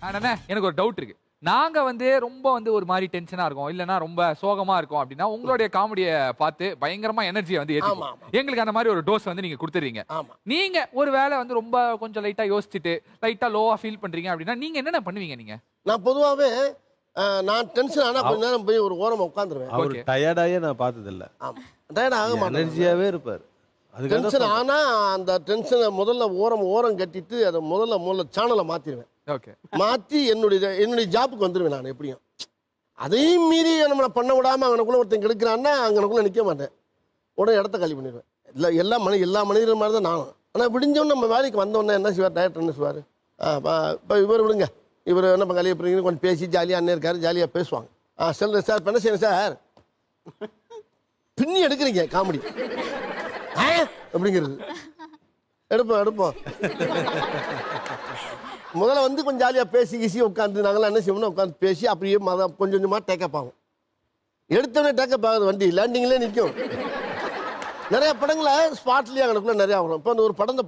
அண்ணே எனக்கு ஒரு டவுட் இருக்கு. நாங்க வந்து ரொம்ப வந்து ஒரு மாதிரி டென்ஷனா இருக்கோம், இல்லனா ரொம்ப சோகமா இருக்கோம் அப்படின்னா உங்களுடைய காமெடியை பார்த்து பயங்கரமா எனர்ஜியை வந்து ஏத்திக்கும். எங்களுக்கு அந்த மாதிரி ஒரு டோஸ் வந்து நீங்க கொடுத்துறீங்க. நீங்க ஒரு வேளை வந்து ரொம்ப கொஞ்சம் லைட்டா யோசிச்சுட்டு லைட்டா லோவா ஃபீல் பண்றீங்க அப்படின்னா நீங்க என்னென்ன பண்ணுவீங்க நீங்க? நான் பொதுவாவே நான் டென்ஷன் ஆனா கொஞ்ச நேரம் போய் ஒரு ஓரமா உட்கார்ந்துருவேன். அவர் டயர்டாயே நான் பார்த்தது இல்ல. ஆமா. டயர்ட் ஆக மாட்டேன். எனர்ஜியாவே இருப்பார். டென்ஷன் ஆனா அந்த டென்ஷனை முதல்ல ஓரம் கட்டிட்டு அதை முதல்ல சேனலை மாத்திடுவேன். ஓகே. மாத்தி என்னுடைய ஜாப்புக்கு வந்துருவேன் நான் எப்படியும். அதையும் மீறி நம்மளை பண்ண விடாம அவனுக்குள்ள ஒருத்தன் கெடுக்கிறான்னா அங்கனுக்குள்ள நிக்க மாட்டேன். உடனே இடத்த காலி பண்ணிடுவேன். இல்லை எல்லா மனிதர்கள் மாதிரி தான் நானும். ஆனால் விடிஞ்சோன்னு நம்ம வேலைக்கு வந்தோடனே என்ன செய்வார், டைரக்டர் என்ன செய்வார், இப்போ இவர் விடுங்க, இவர் என்ன பங்காளி எப்படிங்க கொஞ்சம் பேசி ஜாலியாக அண்ணன் இருக்காரு, ஜாலியாக பேசுவாங்க. சொல்லுங்க சார், இப்போ என்ன செய்யணும் சார், பின்னி எடுக்கிறீங்க காமெடி அப்படிங்கிறது. எடுப்போம் முதல்ல வந்து கொஞ்சம் ஜாலியாக பேசி உட்காந்து நாங்களாம் என்ன செய்வோம்னா உட்காந்து பேசி அப்படியே கொஞ்சம் கொஞ்சமாக டேக்கப் ஆகும். எடுத்தோடனே டேக்கப் ஆகுது, வண்டி லேண்டிங்லேயே நிற்கும். நிறைய படங்களை ஸ்பாட்லேயே அங்கனுக்குள்ள நிறையா வரும். இப்போ அந்த ஒரு படம்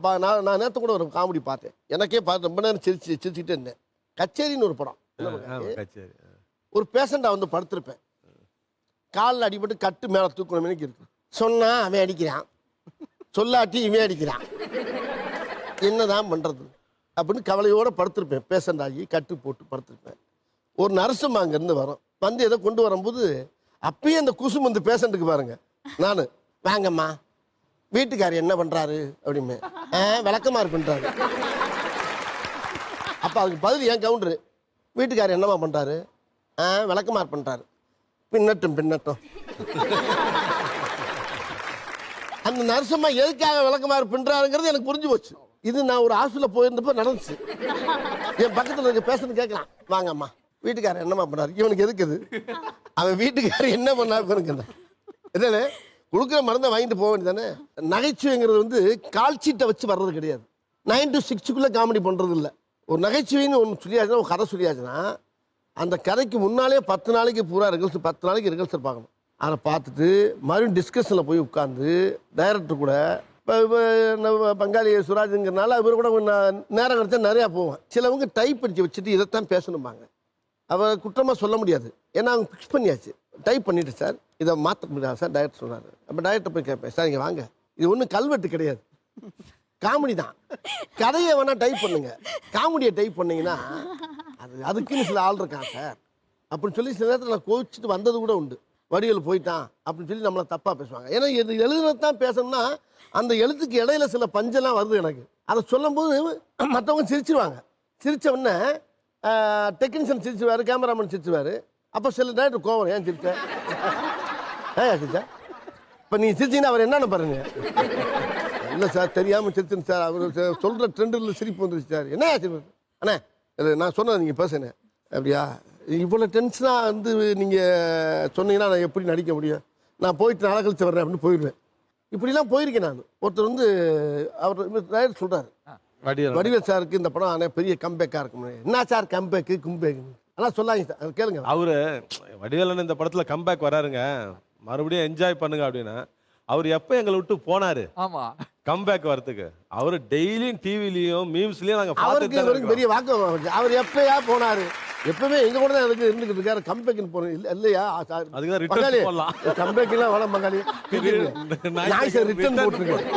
நான் நேற்று கூட ஒரு காமெடி பார்த்தேன். எனக்கே பார்த்து ரொம்ப நேரம் சிரிச்சுட்டு இருந்தேன். கச்சேரின்னு ஒரு படம். ஒரு பேஷண்டாக வந்து படுத்திருப்பேன். காலில் அடிபட்டு கட்டு மேலே தூக்கணும் எனக்கு இருக்கு. சொன்னா அவன் அடிக்கிறான், சொல்லாட்டி இவன் அடிக்கிறான், என்னதான் பண்ணுறது அப்படின்னு கவலையோடு படுத்திருப்பேன். பேஷண்ட் ஆகி கட்டு போட்டு படுத்திருப்பேன். ஒரு நர்ஸும் அங்கேருந்து வரும், வந்து எதை கொண்டு வரும்போது அப்பயே அந்த குசும் வந்து பேஷண்ட்டுக்கு பாருங்க. நான் வாங்கம்மா வீட்டுக்காரர் என்ன பண்றாரு அப்படிமே, விளக்கமாறு பண்றாரு. அப்ப அதுக்கு பதில் என் கவுண்டரு, வீட்டுக்காரர் என்னமா பண்றாரு, விளக்கமாறு பண்றாரு, பின்னட்டும். அந்த நர்சம்மா எதுக்காக விளக்கமாறு பண்றாருங்கிறது எனக்கு புரிஞ்சு போச்சு. இது நான் ஒரு ஹாஸ்பிட்டல் போயிருந்தப்ப நடந்துச்சு. என் பக்கத்தில் இருக்க பேஷண்ட் கேட்கலாம், வாங்கம்மா வீட்டுக்காரர் என்னமா பண்ணாரு, இவனுக்கு எதுக்குது, அவன் வீட்டுக்காரர் என்ன பண்ணாரு என்னன்னு கொடுக்குற மருந்தை வாங்கிட்டு போக வேண்டியதானே. நகைச்சுவைங்கிறது வந்து கால்சீட்டை வச்சு வர்றது கிடையாது. 9 to 6 காமெடி பண்ணுறது இல்லை. ஒரு நகைச்சுவைன்னு ஒன்று சொல்லியாச்சுன்னா, ஒரு கதை சொல்லியாச்சுன்னா அந்த கதைக்கு முன்னாலே 10 நாளைக்கு பூரா ரிகல்சல், 10 நாளைக்கு ரிகல்சல் பார்க்கணும். அதை பார்த்துட்டு மறுபடியும் டிஸ்கஷனில் போய் உட்காந்து டைரக்டர் கூட, இப்போ பங்காளி சுராஜுங்கிறனால இவர் கூட நேரம் கிடைச்சா நிறையா போவேன். சிலவங்க டைப் அடிச்சு வச்சுட்டு இதைத்தான் பேசணும்பாங்க. அவர் குற்றமாக சொல்ல முடியாது, ஏன்னா அவங்க ஃபிக்ஸ் பண்ணியாச்சு. டைப் பண்ணிட்டு சார் இதை மாற்ற முடியாது சார் டைரக்டர் சொன்னார். அப்போ டைரக்டர் போய் கேட்பேன், சார் இங்கே வாங்க, இது ஒன்றும் கல்வெட்டு கிடையாது, காமெடி தான், கதையை வேணால் டைப் பண்ணுங்க, காமெடியை டைப் பண்ணிங்கன்னா அதுக்குன்னு சில ஆள் இருக்கான் சார் அப்படின்னு சொல்லி சில நேரத்தில் நான் கோவிச்சுட்டு வந்தது கூட உண்டு. வடிவேல் போயிட்டான் அப்படின்னு சொல்லி நம்மளை தப்பாக பேசுவாங்க. ஏன்னா இது எழுதுனதான் பேசணும்னா அந்த எழுத்துக்கு இடையில சில பஞ்செல்லாம் வருது எனக்கு. அதை சொல்லும்போது மற்றவங்க சிரிச்சிருவாங்க. சிரித்த உடனே டெக்னீஷியன் சிரிச்சுவார், கேமராமேன் சிரிச்சுவார். அப்போ சில டைரக்டர் கோவம், ஏன் சிரிச்சா சிரிச்சா, இப்போ நீ சிரிச்சிங்கன்னா அவர் என்னென்ன பாருங்க, இல்லை சார் தெரியாமல் சிரிச்சுன்னு சார், அவர் சொல்கிற ட்ரெண்டில் சிரிப்பு வந்துருச்சு சார், என்ன சிரிப்பு அண்ணே, இல்லை நான் சொன்னது நீங்கள் பேசுனேன் அப்படியா, இவ்வளோ டென்ஷனாக வந்து நீங்கள் சொன்னீங்கன்னா நான் எப்படி நடிக்க முடியும், நான் போயிட்டு நாளை கழிச்சு வர்றேன் அப்படின்னு போயிடுவேன். இப்படிலாம் போயிருக்கேன் நான். ஒருத்தர் வந்து அவர் டைரக்டர் சொல்கிறார், வடிவேல் சாருக்கு இந்த படம் ஆனால் பெரிய கம்பேக்காக இருக்கும். என்ன சார் கம்பேக்கு கும்பேக்கு ஆனால் சொல்லாங்க சார், கேளுங்க. அவரு வடிவேலன் இந்த படத்துல கம்பேக் வராருங்க, மறுபடியும் என்ஜாய் பண்ணுங்க அப்படின்னா, அவர் எப்போ எங்களை விட்டு போனாரு ஆமா கம்பேக் வரதுக்கு, அவரு டெய்லியும் டிவிலையும் மீம்ஸ்லயும் நாங்க அவருக்கு பெரிய வாக்கம். அவர் எப்பயா போனாரு, எப்பவுமே எங்க கூட தான் அதுக்கு இருந்துகிட்டு இருக்காரு. கம்பேக்குன்னு போறேன் இல்லையா, கம்பேக்கெல்லாம் வளம் பங்காளி ரிட்டர்ன் போட்டுருக்கேன்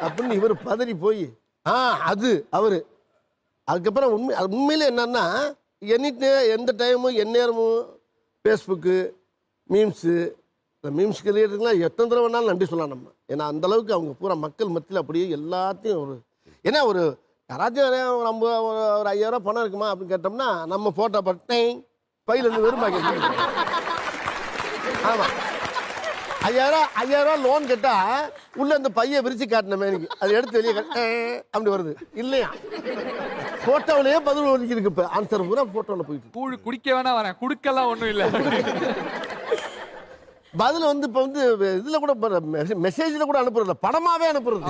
அப்படின்னு இவர் பதறி போய் அது அவரு. அதுக்கப்புறம் உண்மையில என்னன்னா, எந்த டைமும் எந்நேரமும் ஃபேஸ்புக்கு மீம்ஸு, இந்த மீம்ஸ் கிரியேட்டருக்குலாம் எத்தனை தடவை வேணாலும் நன்றி சொல்லலாம் நம்ம. ஏன்னா அந்தளவுக்கு அவங்க பூரா மக்கள் மத்தியில் அப்படியே எல்லாத்தையும் ஒரு, ஏன்னா ஒரு யாராச்சும் நம்ம ஒரு 5000 பணம் இருக்குமா அப்படின்னு கேட்டோம்னா நம்ம ஃபோட்டோ பட்டேன் பையிலேருந்து வெறும் பாக்கெட். ஆமாம், 5000 லோன் கேட்டால் உள்ள அந்த பையை விரிச்சு காட்டினமே எனக்கு அதை எடுத்து வெளியே அப்படி வருது இல்லையா, போட்டோவிலேயே பதில் ஒதுக்கிருக்கு. இப்போ ஆன்சர் பூரா போட்டோவில் போயிட்டு குடிக்க வேணா வரேன், குடுக்கலாம் ஒன்றும் இல்லை. பதில் வந்து இப்போ வந்து இதில் கூட மெசேஜில் கூட அனுப்புறது, படமாகவே அனுப்புறது.